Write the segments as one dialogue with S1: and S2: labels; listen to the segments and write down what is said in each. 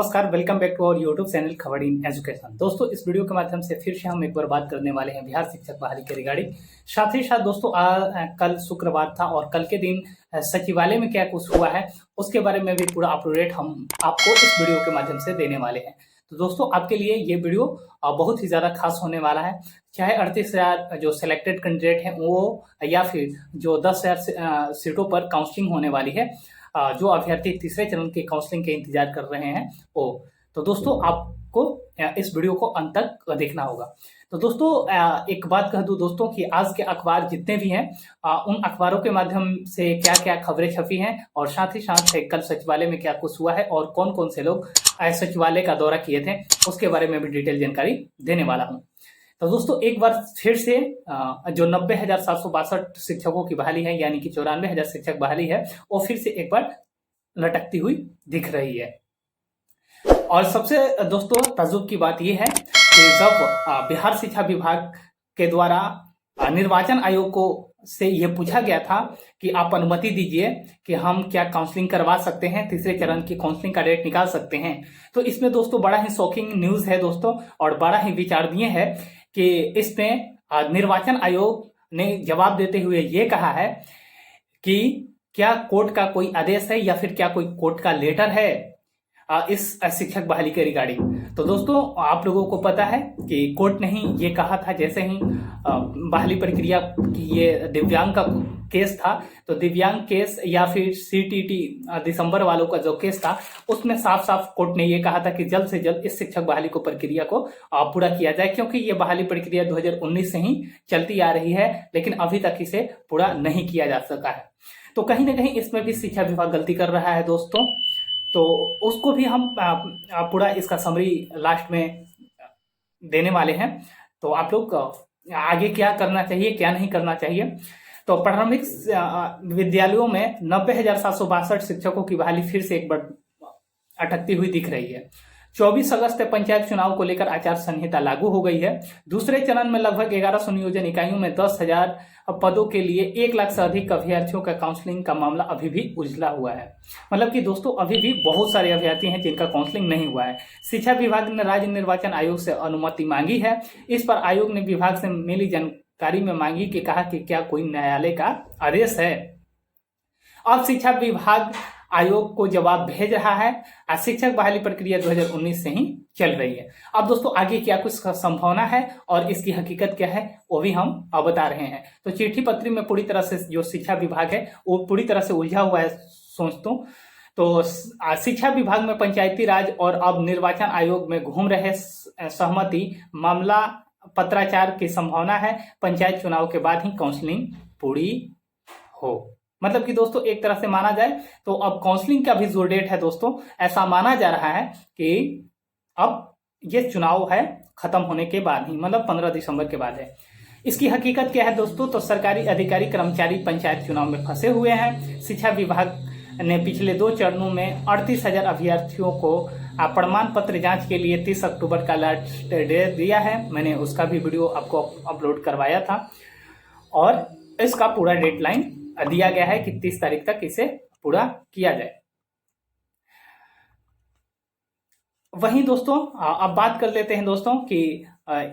S1: नमस्कार, welcome back to our YouTube channel खबर in education. दोस्तों, इस वीडियो के माध्यम से फिर से हम एक बार बात करने वाले हैं बिहार शिक्षक बहाली के रिगार्डिंग। साथ ही साथ दोस्तों कल शुक्रवार था और कल के दिन सचिवालय में क्या कुछ हुआ है उसके बारे में भी पूरा अपडेट हम आपको इस वीडियो के माध्यम से देने वाले हैं। तो दोस्तों, आपके लिए ये वीडियो बहुत ही ज़्यादा खास होने वाला है। चाहे 38,000 जो सिलेक्टेड कैंडिडेट हैं वो, या फिर जो 10,000 सीटों पर काउंसलिंग होने वाली है, जो अभ्यर्थी तीसरे चरण के काउंसलिंग के इंतजार कर रहे हैं वो। तो दोस्तों, आपको इस वीडियो को अंत तक देखना होगा। तो दोस्तों, एक बात कह दूं दोस्तों कि आज के अखबार जितने भी हैं उन अखबारों के माध्यम से क्या क्या खबरें छपी हैं और साथ ही साथ कल सचिवालय में क्या कुछ हुआ है और कौन कौन से लोग सचिवालय का दौरा किए थे उसके बारे में भी डिटेल जानकारी देने वाला हूँ। तो दोस्तों, एक बार फिर से जो 90,762 शिक्षकों की बहाली है, यानी कि 94,000 शिक्षक बहाली है, वो फिर से एक बार लटकती हुई दिख रही है। और सबसे दोस्तों ताज्जुब की बात यह है कि जब बिहार शिक्षा विभाग के द्वारा निर्वाचन आयोग को से यह पूछा गया था कि आप अनुमति दीजिए कि हम क्या काउंसलिंग करवा सकते हैं, तीसरे चरण की काउंसलिंग का डेट निकाल सकते हैं, तो इसमें दोस्तों बड़ा ही शॉकिंग न्यूज है दोस्तों, और बड़ा ही विचारणीय है कि इसमें निर्वाचन आयोग ने जवाब देते हुए ये कहा है कि क्या कोर्ट का कोई आदेश है या फिर क्या कोई कोर्ट का लेटर है इस शिक्षक बहाली के रिगार्डिंग। तो दोस्तों, आप लोगों को पता है कि कोर्ट ने ही ये कहा था, जैसे ही बहाली प्रक्रिया की ये दिव्यांग का केस था, तो दिव्यांग केस या फिर सीटीटी दिसंबर वालों का जो केस था उसमें साफ साफ कोर्ट ने ये कहा था कि जल्द से जल्द इस शिक्षक बहाली को प्रक्रिया को पूरा किया जाए, क्योंकि ये बहाली प्रक्रिया 2019 से ही चलती आ रही है, लेकिन अभी तक इसे पूरा नहीं किया जा सका है। तो कहीं ना कहीं इसमें भी शिक्षा विभाग गलती कर रहा है दोस्तों। तो उसको भी हम पूरा इसका समरी लास्ट में देने वाले हैं। तो आप लोग आगे क्या करना चाहिए, क्या नहीं करना चाहिए। तो प्रारंभिक विद्यालयों में 90,762 शिक्षकों की बहाली फिर से एक बार अटकती हुई दिख रही है। 24 अगस्त से पंचायत चुनाव को लेकर आचार संहिता लागू हो गई है। दूसरे चरण में लगभग 1100 नियोजन इकाइयों में 10,000 पदों के लिए 1 लाख से अधिक अभ्यर्थियों का काउंसलिंग का मामला अभी भी उजला हुआ है। मतलब कि दोस्तों, अभी भी बहुत सारे अभ्यर्थी हैं जिनका काउंसलिंग नहीं हुआ है। शिक्षा विभाग ने राज्य निर्वाचन आयोग से अनुमति मांगी है। इस पर आयोग ने विभाग से मिली जानकारी में मांगी कि कहा कि क्या कोई न्यायालय का आदेश है। अब शिक्षा विभाग आयोग को जवाब भेज रहा है। शिक्षक बहाली प्रक्रिया 2019 से ही चल रही है। अब दोस्तों, आगे क्या कुछ संभावना है और इसकी हकीकत क्या है वो भी हम अब बता रहे हैं। तो चिट्ठी पत्री में पूरी तरह से जो शिक्षा विभाग है वो पूरी तरह से उलझा हुआ है सोचता। तो शिक्षा विभाग में पंचायती राज और अब निर्वाचन आयोग में घूम रहे सहमति मामला पत्राचार की संभावना है। पंचायत चुनाव के बाद ही काउंसलिंग पूरी हो। मतलब कि दोस्तों, एक तरह से माना जाए तो अब काउंसलिंग का भी जो डेट है दोस्तों, ऐसा माना जा रहा है कि अब ये चुनाव है खत्म होने के बाद ही, मतलब 15 दिसंबर के बाद है। इसकी हकीकत क्या है दोस्तों, तो सरकारी अधिकारी कर्मचारी पंचायत चुनाव में फंसे हुए हैं। शिक्षा विभाग ने पिछले 2 चरणों में 38,000 अभ्यर्थियों को प्रमाण पत्र जांच के लिए 30 अक्टूबर का लास्ट डेट दिया है। मैंने उसका भी वीडियो आपको अपलोड करवाया था और इसका पूरा डेडलाइन दिया गया है कि 30 तारीख तक इसे पूरा किया जाए। वहीं दोस्तों, अब बात कर लेते हैं दोस्तों कि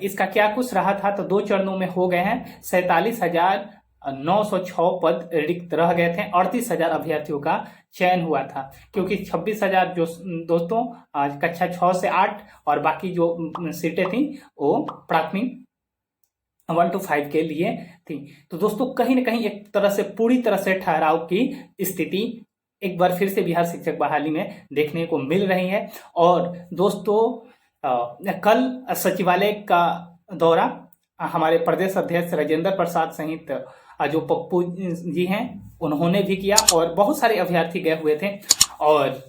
S1: इसका क्या कुछ रहा था। तो 2 चरणों में हो गए हैं। 47,906 पद रिक्त रह गए थे। 38,000 अभ्यर्थियों का चयन हुआ था, क्योंकि 26,000 जो दोस्तों कक्षा 6 से 8 और बाकी जो सीटें थी वो प्राथमिक 1 to 5 के लिए थी। तो दोस्तों, कहीं ना कहीं एक तरह से पूरी तरह से ठहराव की स्थिति एक बार फिर से बिहार शिक्षक बहाली में देखने को मिल रही है। और दोस्तों, कल सचिवालय का दौरा हमारे प्रदेश अध्यक्ष राजेंद्र प्रसाद सहित जो पप्पू जी हैं उन्होंने भी किया और बहुत सारे अभ्यर्थी गए हुए थे। और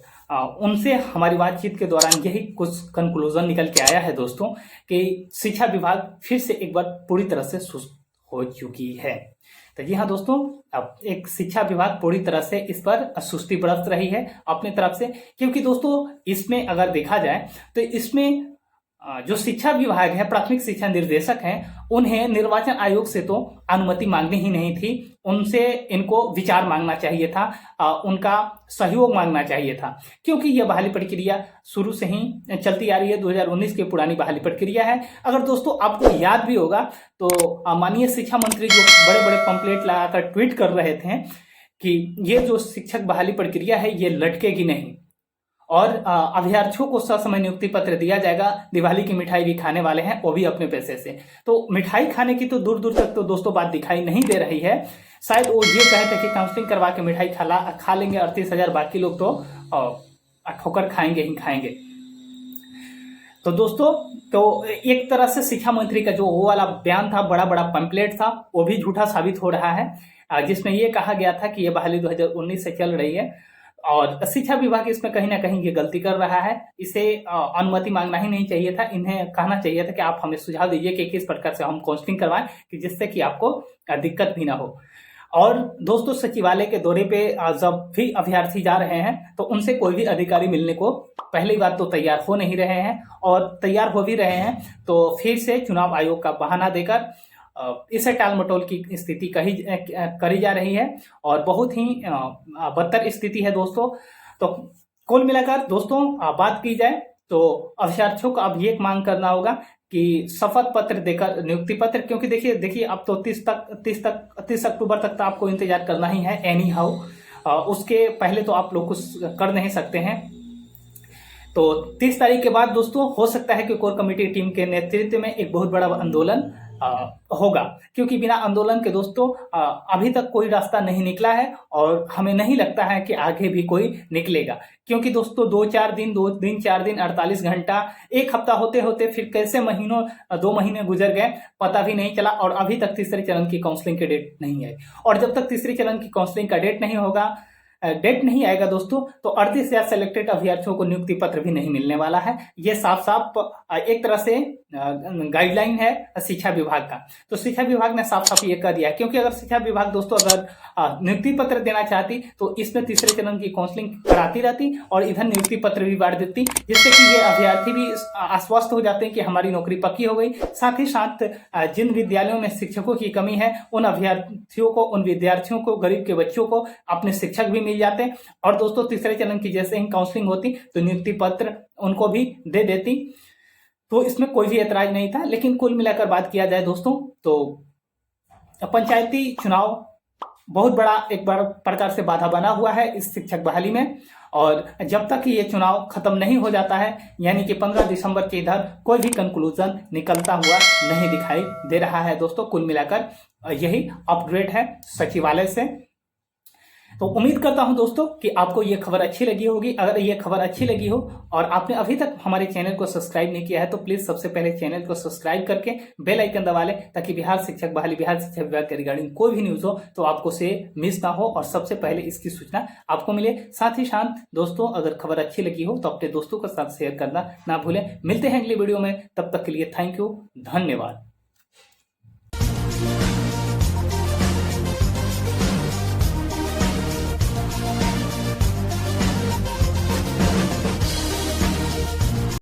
S1: उनसे हमारी बातचीत के दौरान यही कुछ कंक्लूजन निकल के आया है दोस्तों कि शिक्षा विभाग फिर से एक बार पूरी तरह से सुस्त हो चुकी है। तो जी हाँ दोस्तों, अब एक शिक्षा विभाग पूरी तरह से इस पर सुस्ती बरत रही है अपनी तरफ से, क्योंकि दोस्तों इसमें अगर देखा जाए तो इसमें जो शिक्षा विभाग है, प्राथमिक शिक्षा निर्देशक हैं, उन्हें निर्वाचन आयोग से तो अनुमति मांगनी ही नहीं थी, उनसे इनको विचार मांगना चाहिए था, उनका सहयोग मांगना चाहिए था, क्योंकि यह बहाली प्रक्रिया शुरू से ही चलती आ रही है। 2019 की पुरानी बहाली प्रक्रिया है। अगर दोस्तों आपको याद भी होगा तो माननीय शिक्षा मंत्री जो बड़े बड़े पंपलेट लगाकर ट्वीट कर रहे थे कि ये जो शिक्षक बहाली प्रक्रिया है ये लटकेगी नहीं, और अभ्यर्थियों को ससमय नियुक्ति पत्र दिया जाएगा, दिवाली की मिठाई भी खाने वाले हैं, वो भी अपने पैसे से। तो मिठाई खाने की तो दूर दूर तक तो दोस्तों बात दिखाई नहीं दे रही है। शायद वो ये कहे थे कि काउंसलिंग करवा के मिठाई खा लेंगे 38,000, बाकी लोग तो ठोकर खाएंगे ही खाएंगे। तो दोस्तों तो एक तरह से शिक्षा मंत्री का जो वो वाला बयान था, बड़ा बड़ा पैम्पलेट था, वो भी झूठा साबित हो रहा है, जिसमें ये कहा गया था कि ये बहाली 2019 से चल रही है और शिक्षा विभाग इसमें कहीं ना कहीं ये गलती कर रहा है। इसे अनुमति मांगना ही नहीं चाहिए था, इन्हें कहना चाहिए था कि आप हमें सुझाव दीजिए कि किस प्रकार से हम काउंसलिंग करवाएं कि जिससे कि आपको दिक्कत भी ना हो। और दोस्तों सचिवालय के दौरे पे जब भी अभ्यर्थी जा रहे हैं तो उनसे कोई भी अधिकारी मिलने को पहली बात तो तैयार हो नहीं रहे हैं, और तैयार हो भी रहे हैं तो फिर से चुनाव आयोग का बहाना देकर इसे टाल मटोल की स्थिति करी जा रही है, और बहुत ही बदतर स्थिति है दोस्तों। तो कुल मिलाकर दोस्तों बात की जाए तो अभ्यर्थियों को अब ये मांग करना होगा कि शपथ पत्र देकर नियुक्ति पत्र, क्योंकि देखिए अब तो 30 अक्टूबर तक तो आपको इंतजार करना ही है एनी हाउ, उसके पहले तो आप लोग कुछ कर नहीं सकते हैं। तो 30 तारीख के बाद दोस्तों हो सकता है कि कोर कमेटी टीम के नेतृत्व में एक बहुत बड़ा आंदोलन होगा, क्योंकि बिना आंदोलन के दोस्तों अभी तक कोई रास्ता नहीं निकला है, और हमें नहीं लगता है कि आगे भी कोई निकलेगा, क्योंकि दोस्तों 2-4 दिन 4 दिन 48 घंटा, एक हफ्ता होते होते फिर कैसे महीनों 2 महीने गुजर गए पता भी नहीं चला, और अभी तक तीसरे चरण की काउंसलिंग की डेट नहीं आई। और जब तक तीसरे चरण की काउंसलिंग का डेट नहीं आएगा दोस्तों तो 38,000 सेलेक्टेड अभ्यर्थियों को नियुक्ति पत्र भी नहीं मिलने वाला है। ये साफ साफ एक तरह से गाइडलाइन है शिक्षा विभाग का। तो शिक्षा विभाग ने साफ साफ ये कह दिया, क्योंकि अगर शिक्षा विभाग दोस्तों अगर नियुक्ति पत्र देना चाहती तो इसमें तीसरे चरण की काउंसलिंग कराती रहती और इधर नियुक्ति पत्र भी बांट देती, जिससे कि ये अभ्यर्थी भी आश्वस्त हो जाते हैं कि हमारी नौकरी पक्की हो गई। साथ ही साथ जिन विद्यालयों में शिक्षकों की कमी है उन अभ्यर्थियों को, उन विद्यार्थियों को, गरीब के बच्चों को अपने शिक्षक भी मिल जाते हैं। और दोस्तों तीसरे चरण की जैसे ही काउंसलिंग होती तो नियुक्ति पत्र उनको भी दे देती, तो इसमें कोई भी ऐतराज नहीं था। लेकिन कुल मिलाकर बात किया जाए दोस्तों तो पंचायती चुनाव बहुत बड़ा एक बड़ा प्रकार से बाधा बना हुआ है इस शिक्षक बहाली में, और जब तक ये चुनाव खत्म नहीं हो जाता है, यानी कि 15 दिसंबर के इधर कोई भी कंक्लूजन निकलता हुआ नहीं दिखाई दे रहा है दोस्तों। कुल मिलाकर यही अपग्रेड है सचिवालय से। तो उम्मीद करता हूं दोस्तों कि आपको ये खबर अच्छी लगी होगी। अगर ये खबर अच्छी लगी हो और आपने अभी तक हमारे चैनल को सब्सक्राइब नहीं किया है तो प्लीज सबसे पहले चैनल को सब्सक्राइब करके बेल आइकन दबा लें, ताकि बिहार शिक्षक बहाली, बिहार शिक्षा विभाग के रिगार्डिंग कोई भी न्यूज हो तो आपको से मिस ना हो और सबसे पहले इसकी सूचना आपको मिले। साथ ही साथ दोस्तों अगर खबर अच्छी लगी हो तो अपने दोस्तों के साथ शेयर करना ना भूलें। मिलते हैं अगली वीडियो में, तब तक के लिए थैंक यू, धन्यवाद।